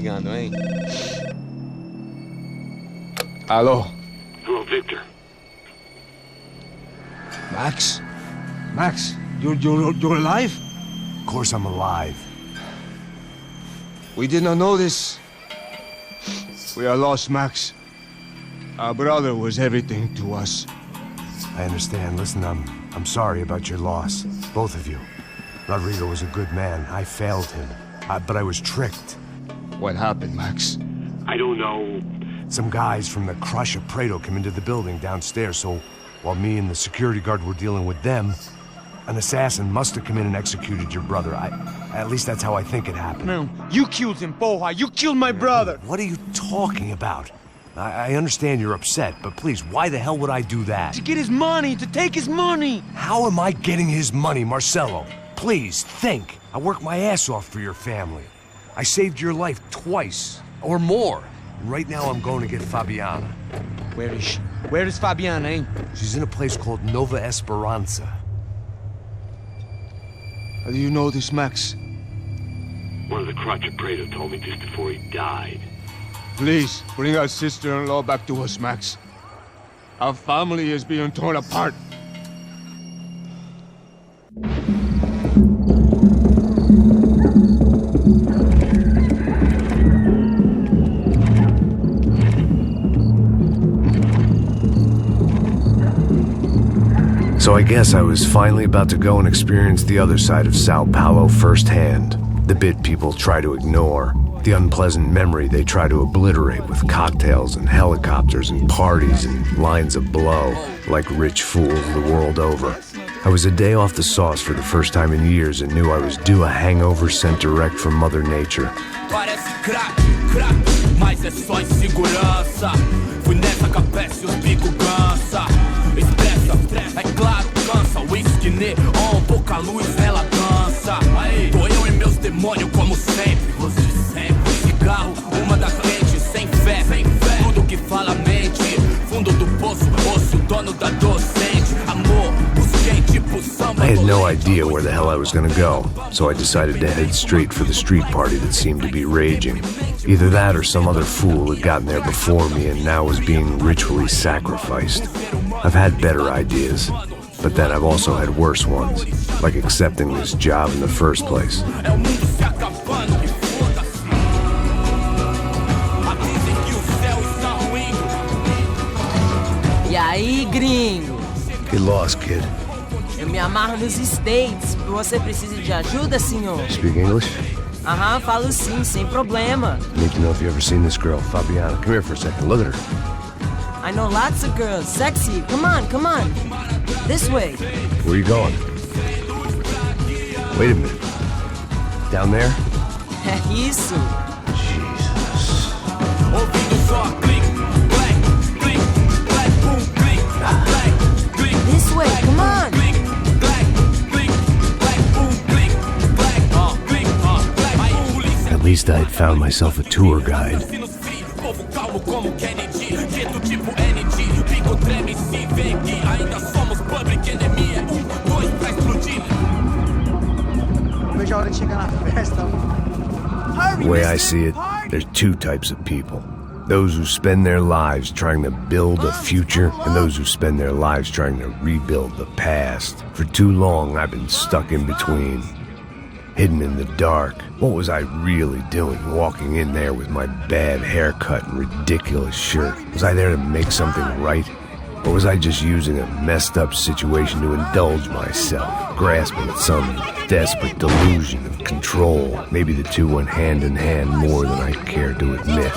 ligando, hein? Alô? Hello, Victor. Max? Max, you're alive? Of course I'm alive. We did not know this. We are lost, Max. Our brother was everything to us. I understand. Listen, I'm sorry about your loss. Both of you. Rodrigo was a good man. I failed him. But I was tricked. What happened, Max? I don't know. Some guys from the Crush of Prado came into the building downstairs, so while me and the security guard were dealing with them, an assassin must have come in and executed your brother. At least that's how I think it happened. No, you killed him, Poha. You killed my brother. What are you talking about? I understand you're upset, but please, why the hell would I do that? To get his money, to take his money. How am I getting his money, Marcelo? Please, think. I worked my ass off for your family. I saved your life twice, or more. And right now I'm going to get Fabiana. Where is she? Where is Fabiana, eh? She's in a place called Nova Esperanza. How do you know this, Max? One of the Crotch of Prado told me just before he died. Please, bring our sister-in-law back to us, Max. Our family is being torn apart. So I guess I was finally about to go and experience the other side of Sao Paulo firsthand. The bit people try to ignore. The unpleasant memory they try to obliterate with cocktails and helicopters and parties and lines of blow, like rich fools the world over. I was a day off the sauce for the first time in years and knew I was due a hangover sent direct from Mother Nature. Parece crack, mas é só insegurança. Fui nessa capeste, os bico cansa. Estressa, é claro, cansa. Whisky neon, pouca luz, ela dança. Tô eu e meus demônios como sempre. Cigarro, uma da frente, sem fé. Tudo que fala mente. Fundo do poço, osso, dono da docente. Amor, busquei tipo samba. I had no idea where the hell I was gonna go, so I decided to head straight for the street party that seemed to be raging. Either that or some other fool had gotten there before me and now was being ritually sacrificed. I've had better ideas, but then I've also had worse ones, like accepting this job in the first place. E aí, gringo? Get lost, kid. Eu me amarro nos States. Você precisa de ajuda, senhor? Speak English? Aham, falo sim, sem problema. Need to know if you ever seen this girl, Fabiana. Come here for a second. Look at her. I know lots of girls. Sexy. Come on, come on. This way. Where are you going? Wait a minute. Down there? É isso. Jesus. This way, come on. At least I had found myself a tour guide. The way I see it, there's two types of people. Those who spend their lives trying to build a future, and those who spend their lives trying to rebuild the past. For too long, I've been stuck in between. Hidden in the dark. What was I really doing walking in there with my bad haircut and ridiculous shirt? Was I there to make something right? Or was I just using a messed up situation to indulge myself, grasping at some desperate delusion of control? Maybe the two went hand in hand more than I care to admit.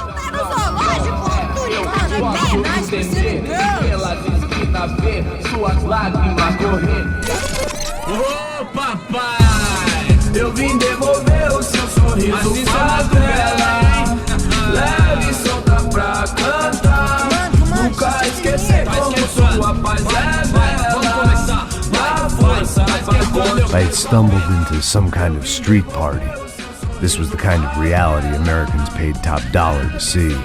Eu vim devolver o seu sorriso favela. Leve e solta pra cantar. Nunca esquecer como sua paz é bela. A força vai contra. I had stumbled into some kind of street party. This was the kind of reality Americans paid top dollar to see.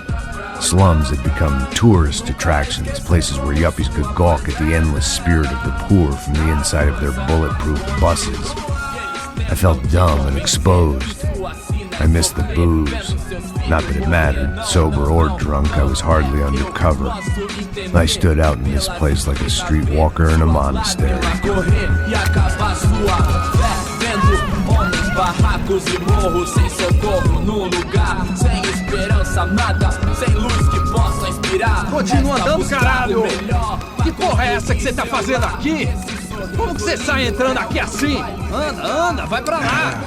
Slums had become tourist attractions, places where yuppies could gawk at the endless spirit of the poor from the inside of their bulletproof buses. I felt dumb and exposed. I missed the booze, Not that it mattered. Sober or drunk, I was hardly under cover. I stood out in this place like a streetwalker in a monastery. Barracos e morros sem socorro no lugar, sem esperança, nada, sem luz que possa inspirar. Continua andando, caralho! Que porra é essa que você tá fazendo aqui? Como que você sai entrando aqui assim? Anda, vai pra lá!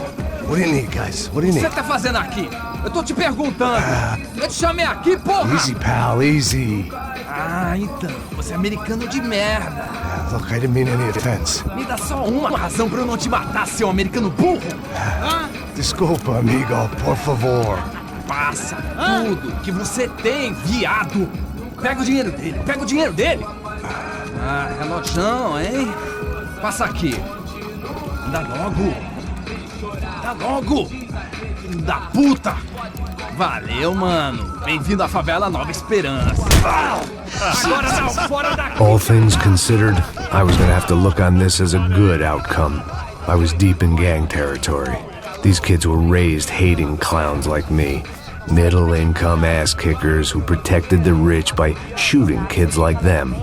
What do you need, guys? What do you O que need? você tá fazendo aqui? Eu tô te perguntando! Eu te chamei aqui, porra! Easy, pal, easy. Ah, então, você é americano de merda! Look, I didn't mean any offense. Me dá só uma razão pra eu não te matar, seu americano burro! Desculpa, amigo, por favor. Passa tudo que você tem, viado! Pega o dinheiro dele! Ah, relojão, hein? Passa aqui! Anda logo! Filho da puta! Valeu, mano! Bem-vindo à favela Nova Esperança! Agora não, fora daqui! All things considered, I was gonna have to look on this as a good outcome. I was deep in gang territory. These kids were raised hating clowns like me. Middle-income ass-kickers who protected the rich by shooting kids like them.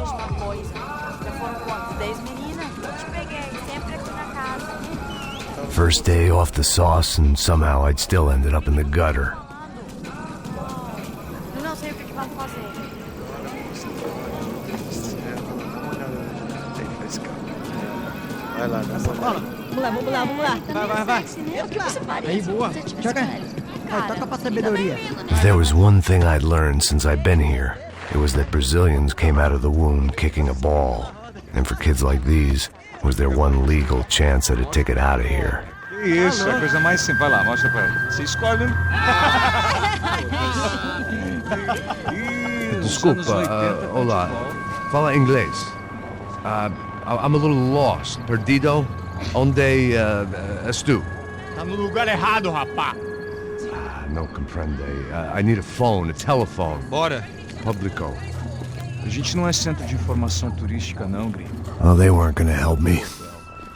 First day off the sauce, and somehow I'd still ended up in the gutter. Não sei o que vamos fazer. Vai lá, nessa bola. Vamos lá. Vai. Aí, boa. Joga. Vai, toca pra sabedoria. If there was one thing I'd learned since I'd been here, it was that Brazilians came out of the womb kicking a ball. And for kids like these, it was their one legal chance at a ticket out of here. Isso, é a coisa mais simples. Vai lá, mostra pra ele. Você escolhe. Desculpa, olá. Fala inglês. I'm a little lost. Perdido? Onde estou? Tá no lugar errado, rapá. No comprende. I need a phone, a telephone. Bora. Publico. A gente não é centro de informação turística, não, gringo. Oh, they weren't gonna help me.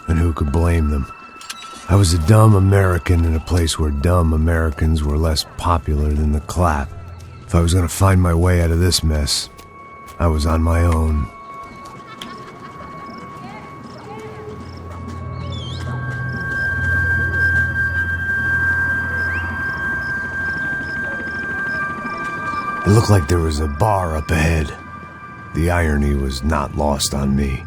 And who could blame them? I was a dumb American in a place where dumb Americans were less popular than the clap. If I was gonna find my way out of this mess, I was on my own. It looked like there was a bar up ahead. The irony was not lost on me.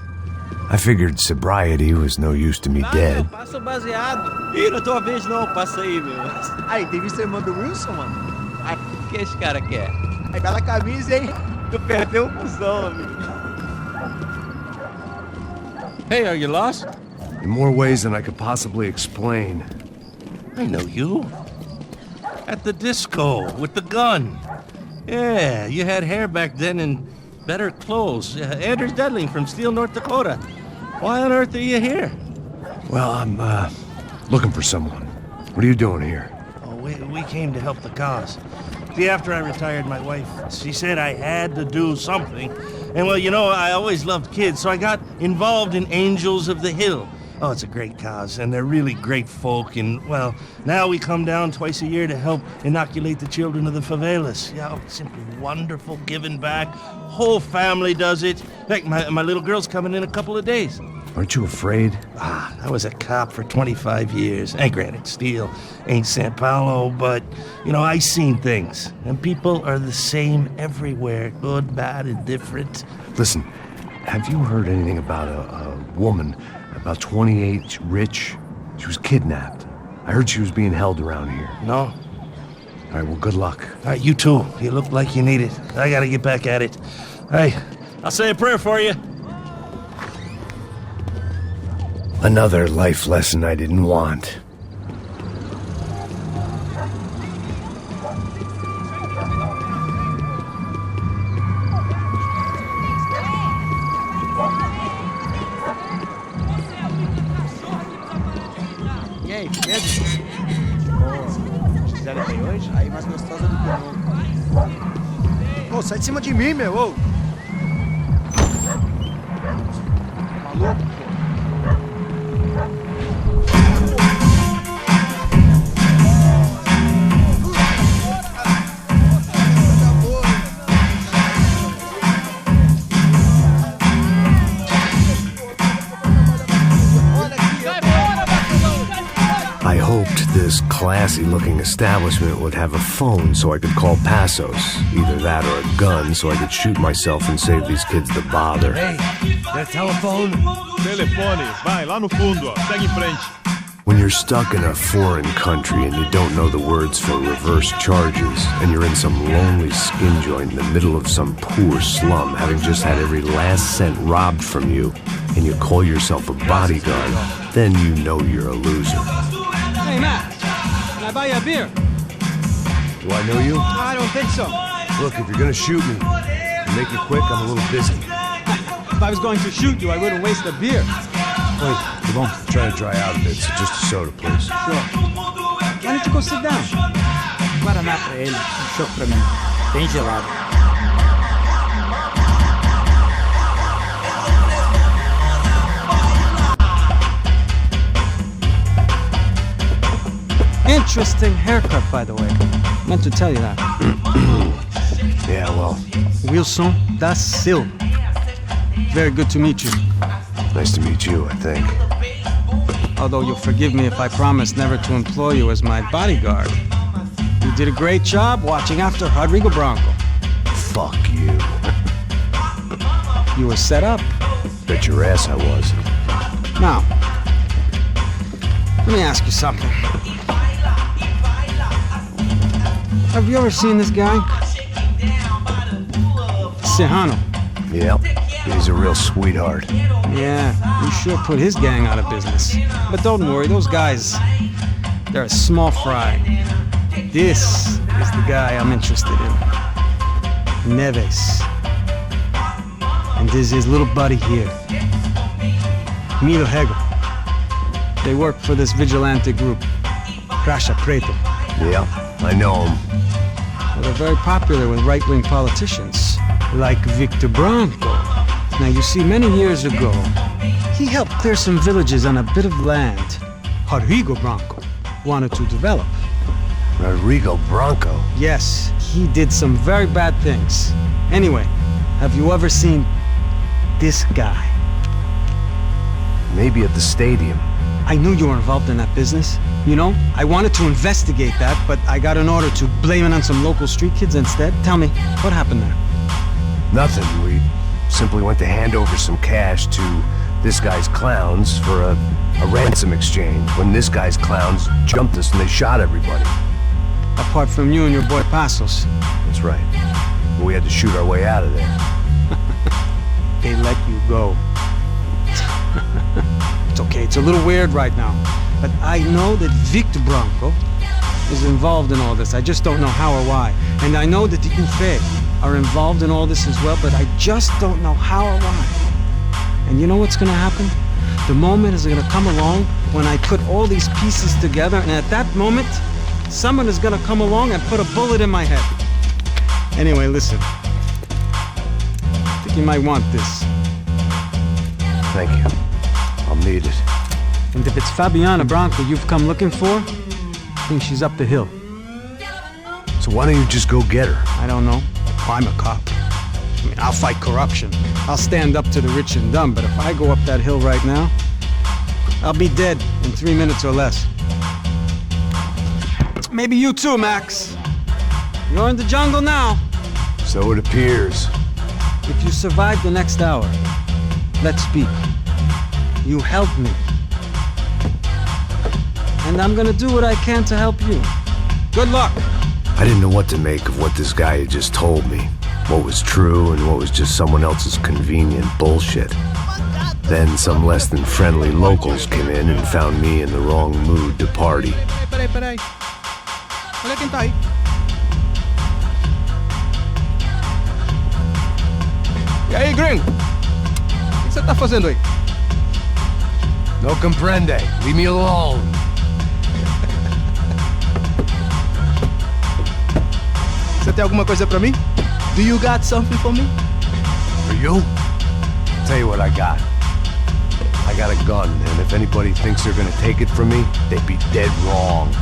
I figured sobriety was no use to me dead. Passa o baseado. Ih, não é tua vez não, passa aí, meu. Aí, tem visto a irmã do Wilson, mano? Aí, o que esse cara quer? Aí, bela camisa, hein? Tu perdeu o busão, amigo. Hey, are you lost? In more ways than I could possibly explain. I know you. At the disco, with the gun. Yeah, you had hair back then and better clothes. Anders Dedling from Steele, North Dakota. Why on earth are you here? Well, I'm, looking for someone. What are you doing here? Oh, we came to help the cause. See, after I retired, my wife, she said I had to do something. And, well, you know, I always loved kids, so I got involved in Angels of the Hill. Oh, it's a great cause, and they're really great folk. And, well, now we come down twice a year to help inoculate the children of the favelas. Yeah, oh, simply wonderful, giving back. Whole family does it. In fact, my little girl's coming in a couple of days. Aren't you afraid? I was a cop for 25 years. And granted, Steele ain't San Paulo, but, you know, I seen things. And people are the same everywhere, good, bad, and different. Listen, have you heard anything about a woman, about 28, rich? She was kidnapped. I heard she was being held around here. No? All right, well, good luck. All right, you too. You look like you need it. I gotta get back at it. Hey, I'll say a prayer for you. Another life lesson I didn't want. E aí, beleza? Ô, fizeram bem hoje? Aí mais gostosa do que eu. Ô, sai de cima de mim, meu, ô! Maluco, pô. this classy-looking establishment would have a phone so I could call Passos. Either that or a gun so I could shoot myself and save these kids the bother. Hey, that telephone? Telefone, vai, lá no fundo, ó. Segue em frente. When you're stuck in a foreign country and you don't know the words for reverse charges, and you're in some lonely skin joint in the middle of some poor slum, having just had every last cent robbed from you, and you call yourself a bodyguard, then you know you're a loser. Hey, Matt, can I buy you a beer? Do I know you? I don't think so. Look, if you're gonna shoot me, make it quick, I'm a little busy. If I was going to shoot you, I wouldn't waste a beer. Wait, come on. I'm trying to dry out a bit, so just a soda, please. Sure. Why don't you go sit down? Guaraná pra ele, choque pra mim. Bem gelado. Interesting haircut, by the way. Meant to tell you that. Yeah, well, Wilson da Silva. Very good to meet you. nice to meet you, I think. Although you'll forgive me if I promise never to employ you as my bodyguard. You did a great job watching after Rodrigo Bronco. Fuck you. You were set up. Bet your ass I was. Now, let me ask you something. Have you ever seen this guy? Serrano. Yep, he's a real sweetheart. Yeah, you sure put his gang out of business. But don't worry, those guys, they're a small fry. This is the guy I'm interested in. Neves. And this is his little buddy here. Milo Hegel. They work for this vigilante group, Crasha Preto. Yeah, I know him. Well, they're very popular with right-wing politicians, like Victor Bronco. Now, you see, many years ago, he helped clear some villages on a bit of land Rodrigo Bronco wanted to develop. Rodrigo Bronco? Yes, he did some very bad things. Anyway, have you ever seen this guy? Maybe at the stadium. I knew you were involved in that business. You know, I wanted to investigate that, but I got an order to blame it on some local street kids instead. Tell me, what happened there? Nothing. We simply went to hand over some cash to this guy's clowns for a ransom exchange when this guy's clowns jumped us and they shot everybody. Apart from you and your boy Passos. That's right. We had to shoot our way out of there. They let you go. It's okay, it's a little weird right now. But I know that Victor Bronco is involved in all this. I just don't know how or why. And I know that the UFE are involved in all this as well, but I just don't know how or why. And you know what's gonna happen? The moment is gonna come along when I put all these pieces together, and at that moment, someone is gonna come along and put a bullet in my head. Anyway, listen. I think you might want this. Thank you. I'll need it. And if it's Fabiana Bronco you've come looking for, I think she's up the hill. So why don't you just go get her? I don't know. I'm a cop. I mean, I'll fight corruption. I'll stand up to the rich and dumb, but if I go up that hill right now, I'll be dead in 3 minutes or less. Maybe you too, Max. You're in the jungle now. So it appears. If you survive the next hour, let's speak. You help me. And I'm gonna do what I can to help you. Good luck. I didn't know what to make of what this guy had just told me. What was true and what was just someone else's convenient bullshit. Then some less than friendly locals came in and found me in the wrong mood to party. Peraí. Olha quem tá aí. E aí, gringo? O que você tá fazendo aí? No comprende. Leave me alone. Você tem alguma coisa pra mim? Do you got something for me? For you? Tell you what I got. I got a gun, and if anybody thinks they're gonna take it from me, they'd be dead wrong.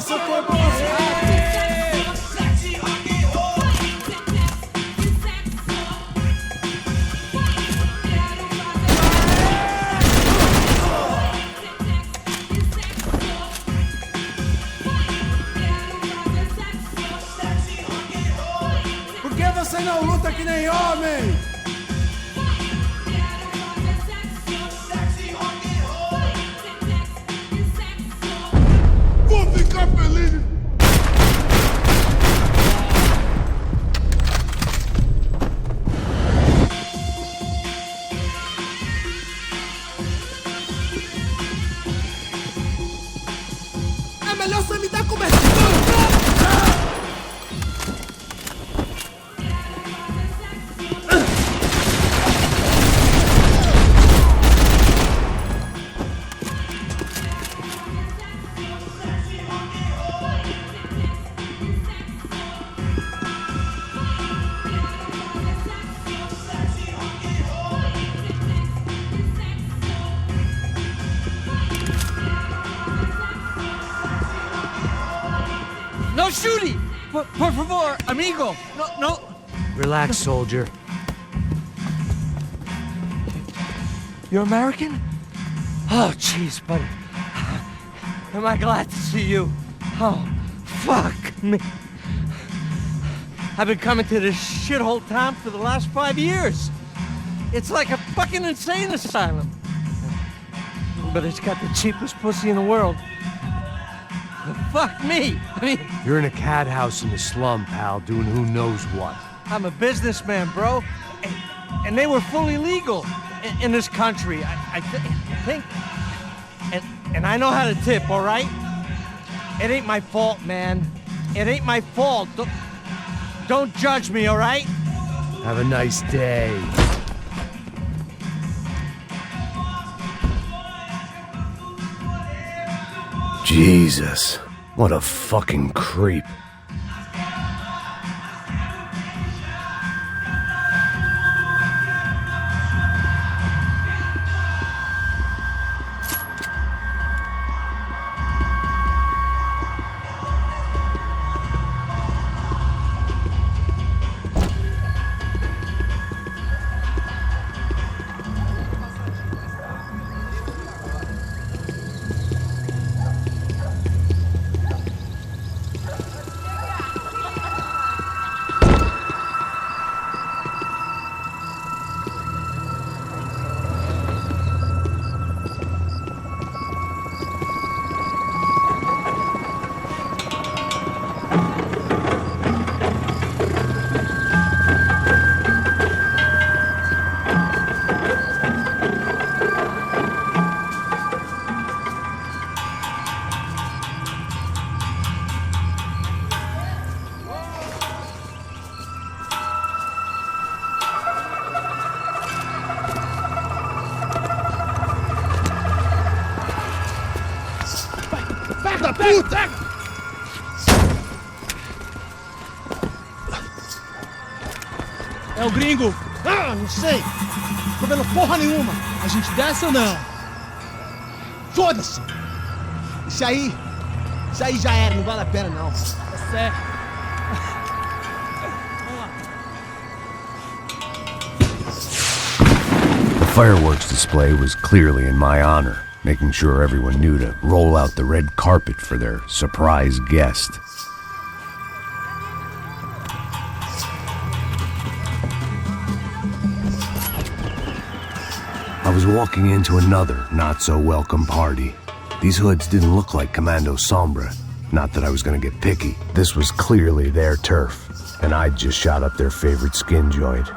essa foi boa. Por que você não luta que nem homem? Vou ficar feliz. É melhor você me dar cobertura. No shooting! Por favor, amigo! No. Relax, soldier. You're American? Oh, jeez, buddy. Am I glad to see you? Oh, fuck me. I've been coming to this shithole town for the last 5 years. It's like a fucking insane asylum. But it's got the cheapest pussy in the world. Fuck me! I mean... You're in a cat house in the slum, pal, doing who knows what. I'm a businessman, bro. And they were fully legal in this country, I think. And I know how to tip, all right? It ain't my fault, man. It ain't my fault. Don't judge me, all right? Have a nice day. Jesus, what a fucking creep. Puta! É o gringo! Ah, não sei! Tô vendo porra nenhuma! A gente desce ou não? Foda-se! Isso aí já era, não vale a pena não. Tá certo. The fireworks display was clearly in my honor, making sure everyone knew to roll out the red carpet for their surprise guest. I was walking into another not-so-welcome party. These hoods didn't look like Commando Sombra. Not that I was gonna get picky. This was clearly their turf, and I'd just shot up their favorite skin joint.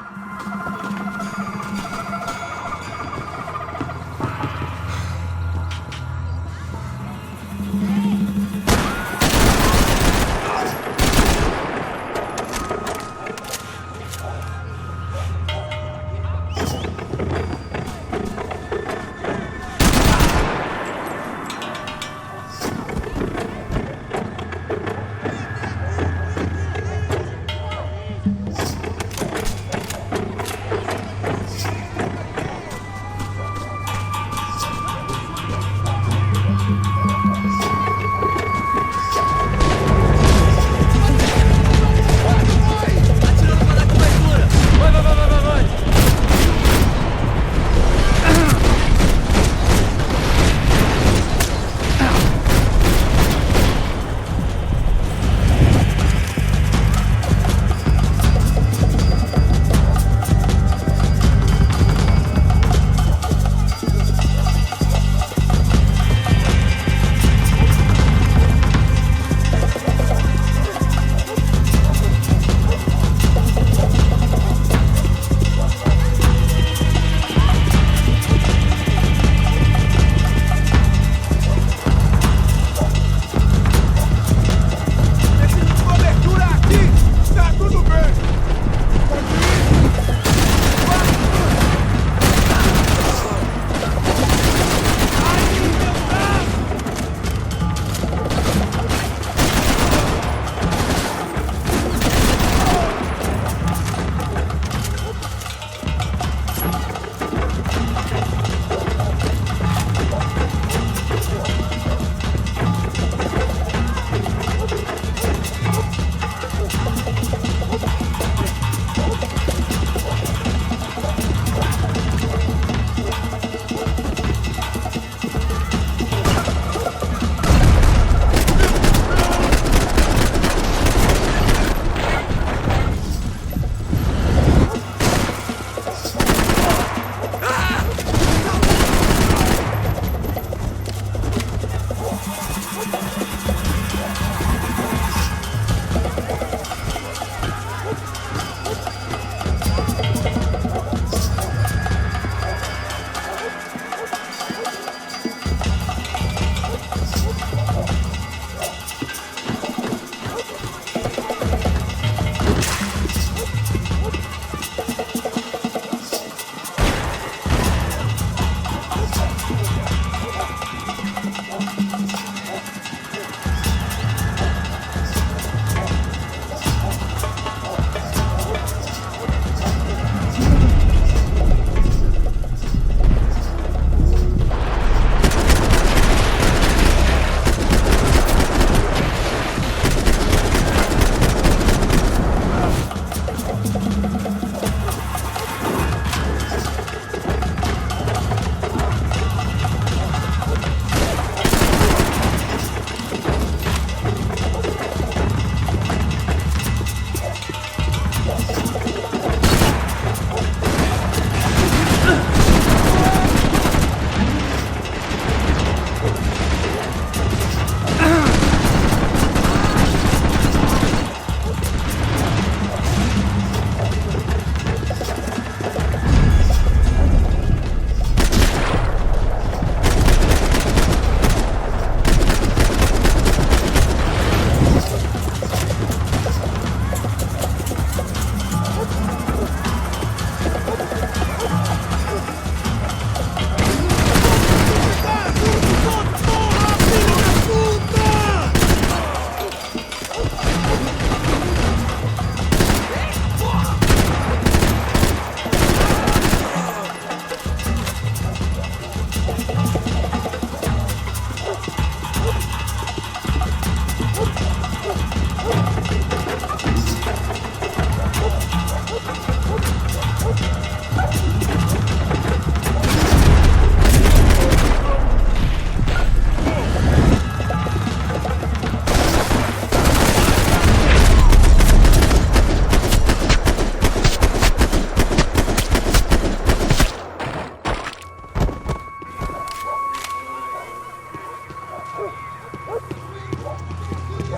I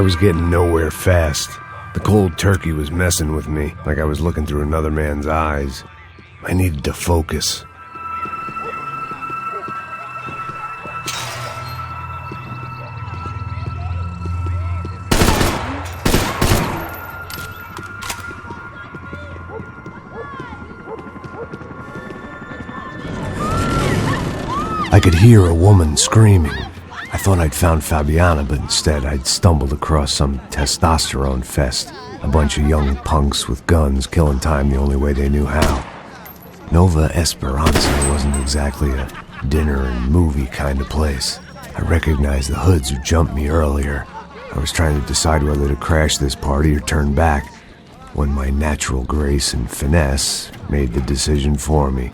was getting nowhere fast. The cold turkey was messing with me, like I was looking through another man's eyes. I needed to focus. I could hear a woman screaming. I thought I'd found Fabiana, but instead I'd stumbled across some testosterone fest. A bunch of young punks with guns killing time the only way they knew how. Nova Esperanza wasn't exactly a dinner and movie kind of place. I recognized the hoods who jumped me earlier. I was trying to decide whether to crash this party or turn back, when my natural grace and finesse made the decision for me.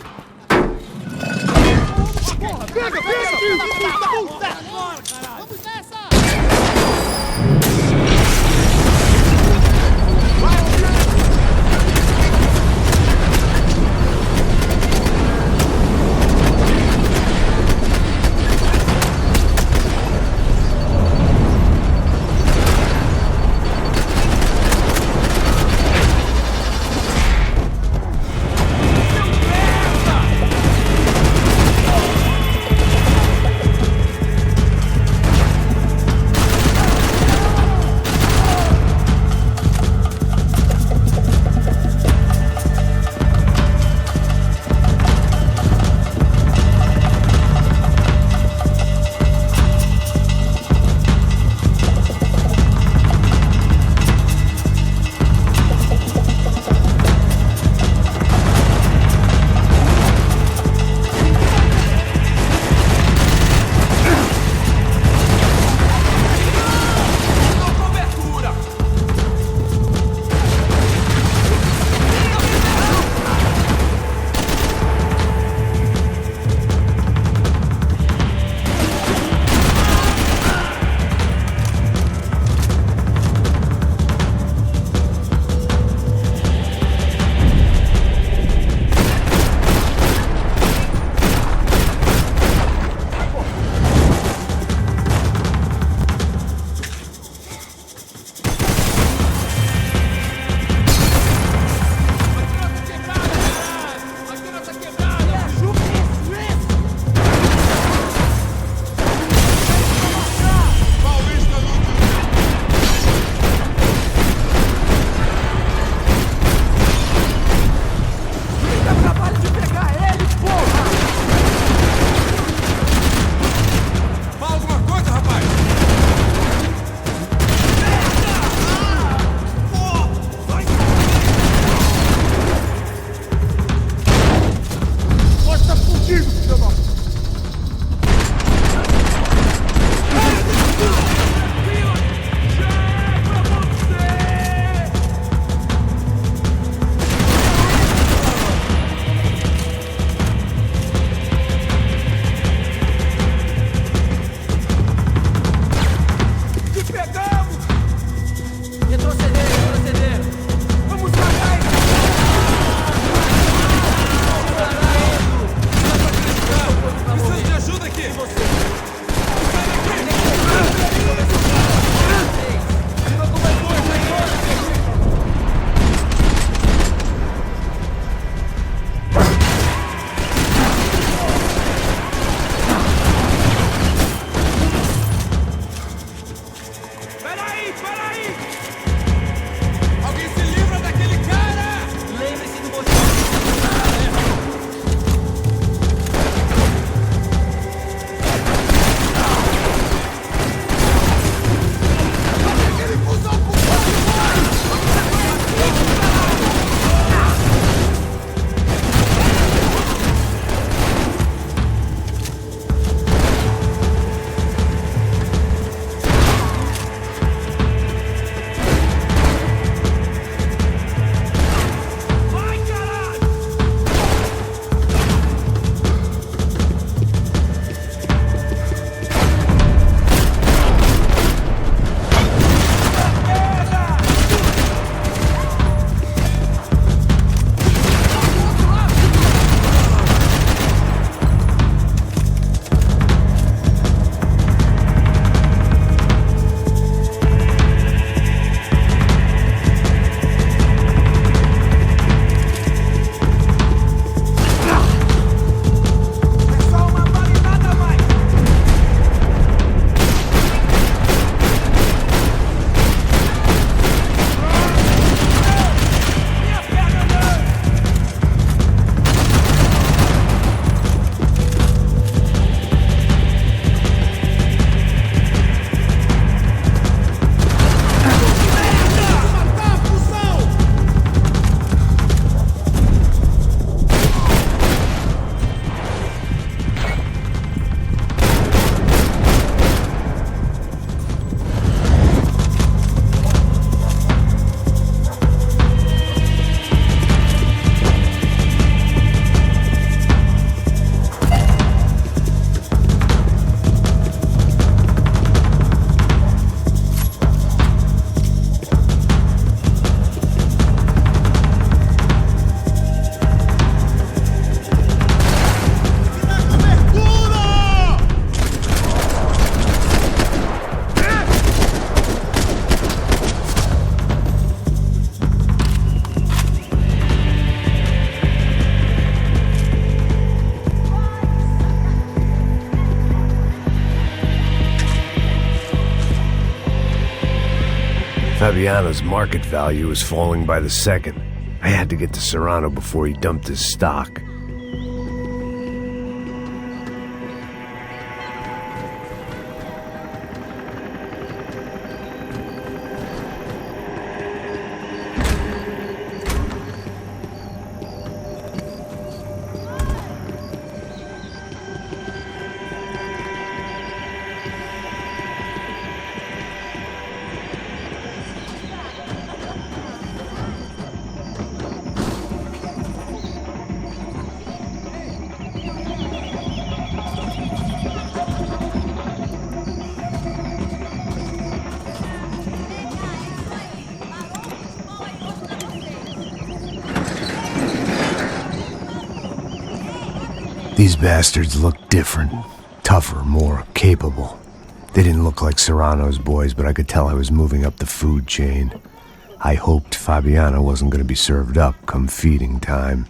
Fabiano's market value was falling by the second. I had to get to Serrano before he dumped his stock. These bastards looked different, tougher, more capable. They didn't look like Serrano's boys, but I could tell I was moving up the food chain. I hoped Fabiano wasn't going to be served up come feeding time.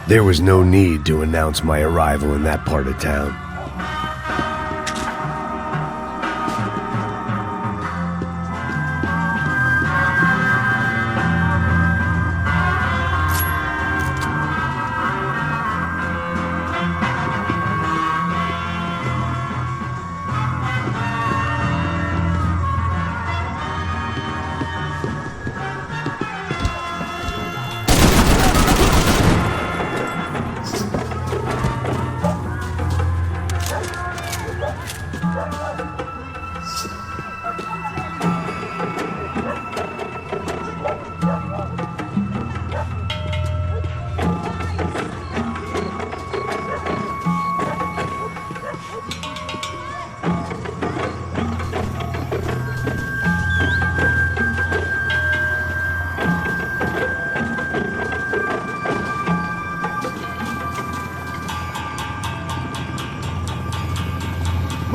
There was no need to announce my arrival in that part of town.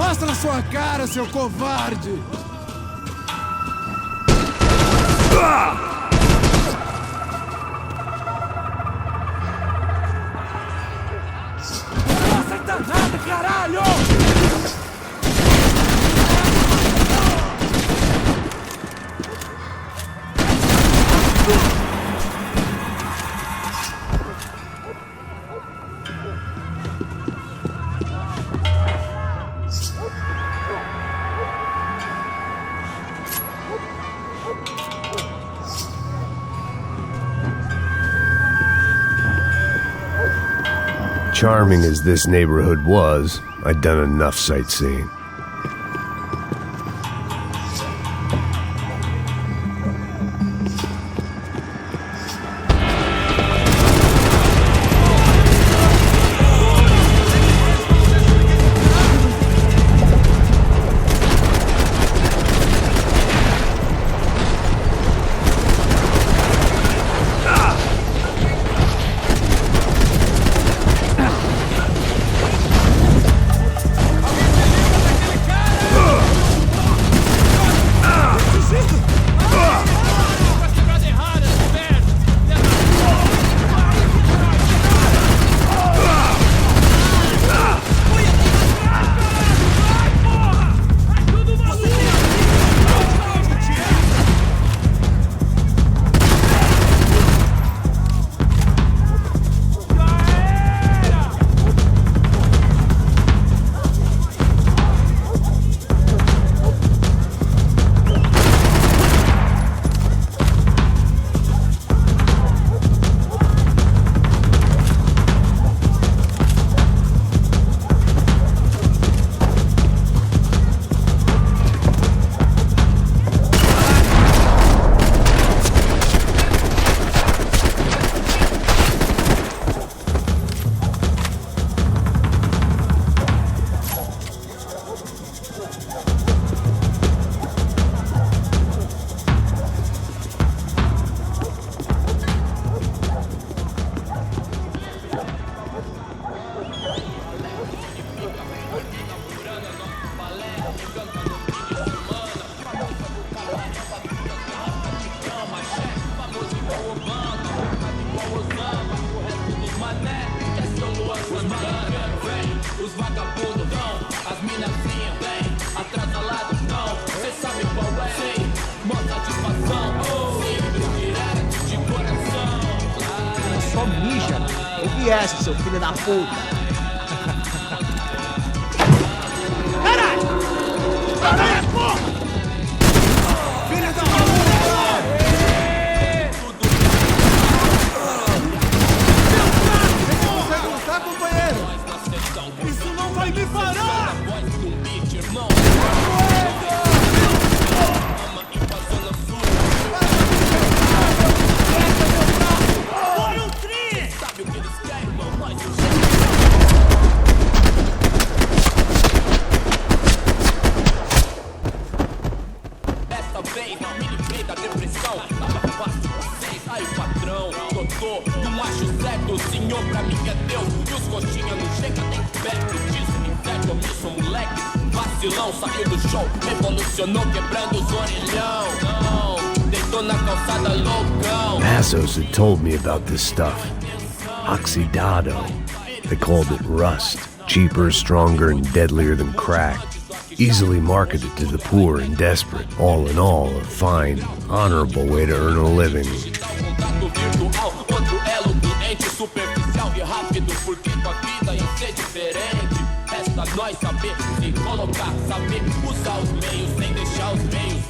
Mostra a sua cara, seu covarde! Não aceita nada, caralho! Charming as this neighborhood was, I'd done enough sightseeing. Só mija. Ouve essa, seu filho da puta. Caralho! Caralho, porra! Filha da puta! Você consegue lutar, companheiro? Isso não vai me parar! Senhor pra mim é Deus, e os coxinha não chega nem perto disso. Inferno, eu me sou moleque, vacilão, saiu do show, revolucionou quebrando os orelhão. Não, deitou na calçada loucão. Passos had told me about this stuff. Oxidado. They called it rust. Cheaper, stronger, and deadlier than crack. Easily marketed to the poor and desperate. All in all, a fine, honorable way to earn a living. Superficial e rápido, porque tua vida ia ser diferente. Resta nós saber se colocar, saber usar os meios sem deixar os meios.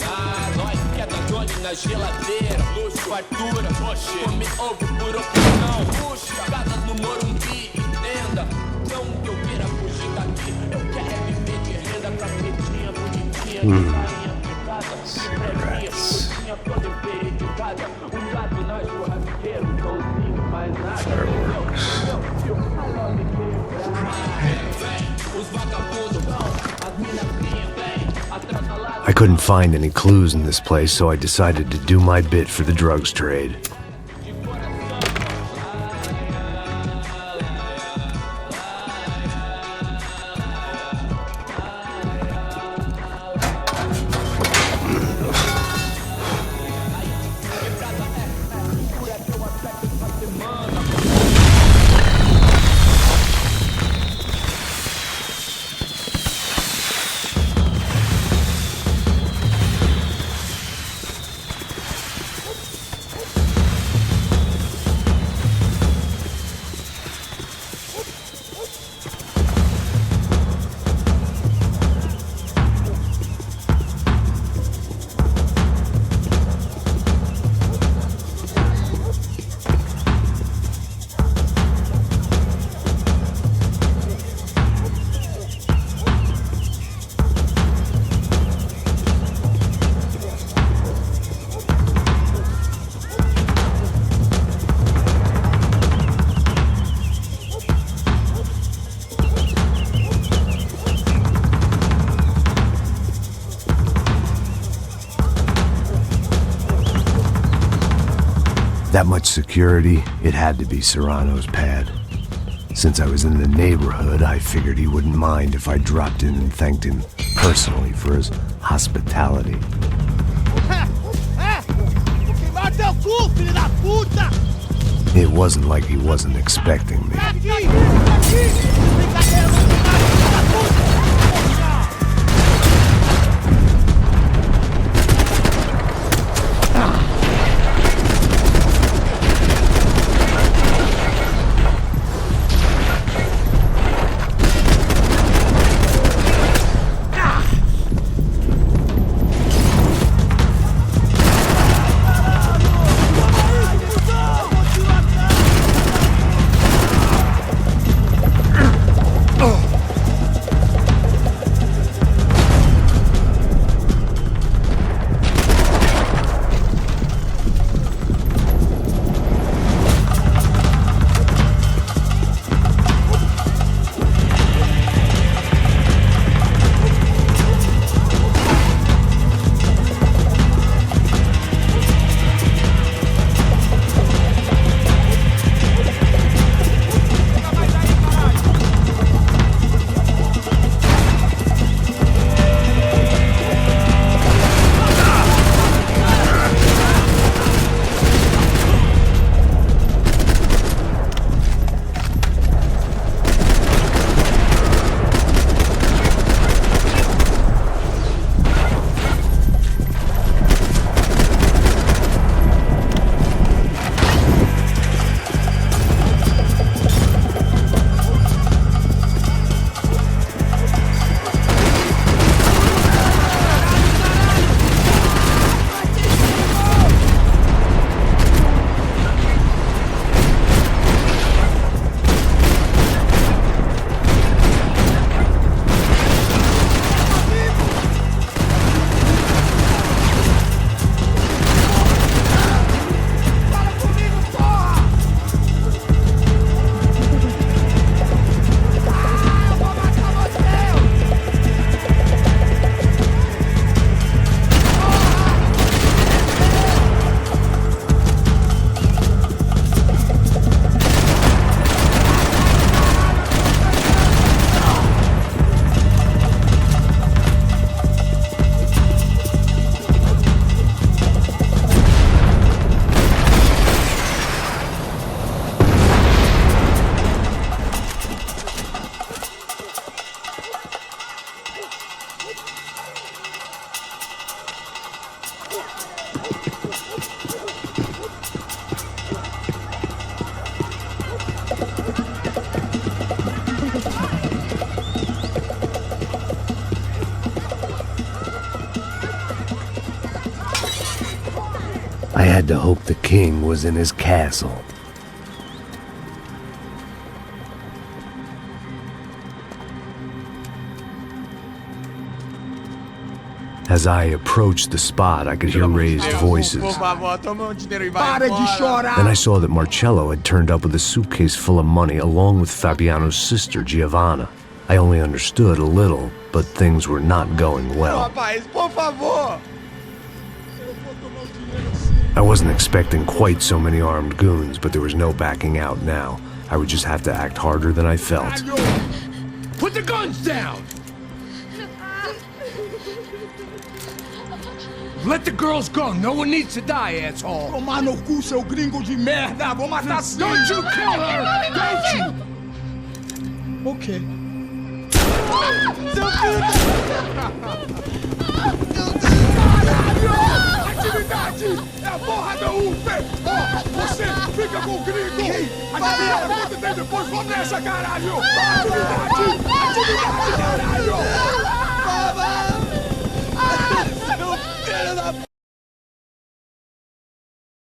Nós que é da Doni na geladeira, luxo, fartura, come ovo por opção. Puxa, casas no Morumbi, entenda. Não que eu queira fugir daqui, eu quero é viver de renda pra pretinha, bonitinha, Cigarettes. I couldn't find any clues in this place, so I decided to do my bit for the drugs trade. That much security, it had to be Serrano's pad. Since I was in the neighborhood, I figured he wouldn't mind if I dropped in and thanked him personally for his hospitality. It wasn't like he wasn't expecting me. I had to hope the king was in his castle. As I approached the spot, I could hear raised voices. Then I saw that Marcello had turned up with a suitcase full of money along with Fabiano's sister, Giovanna. I only understood a little, but things were not going well. I wasn't expecting quite so many armed goons, but there was no backing out now. I would just have to act harder than I felt. Put the guns down! Let the girls go. No one needs to die, asshole. Tomar no cu, seu gringo de merda. Vou matar sim. Don't you kill her! Don't you? Ok. Atividade! É a porra da UP! Ó, você fica com o gringo! Adivinha quanto tem depois? Vamos nessa, caralho! Atividade! Atividade, caralho!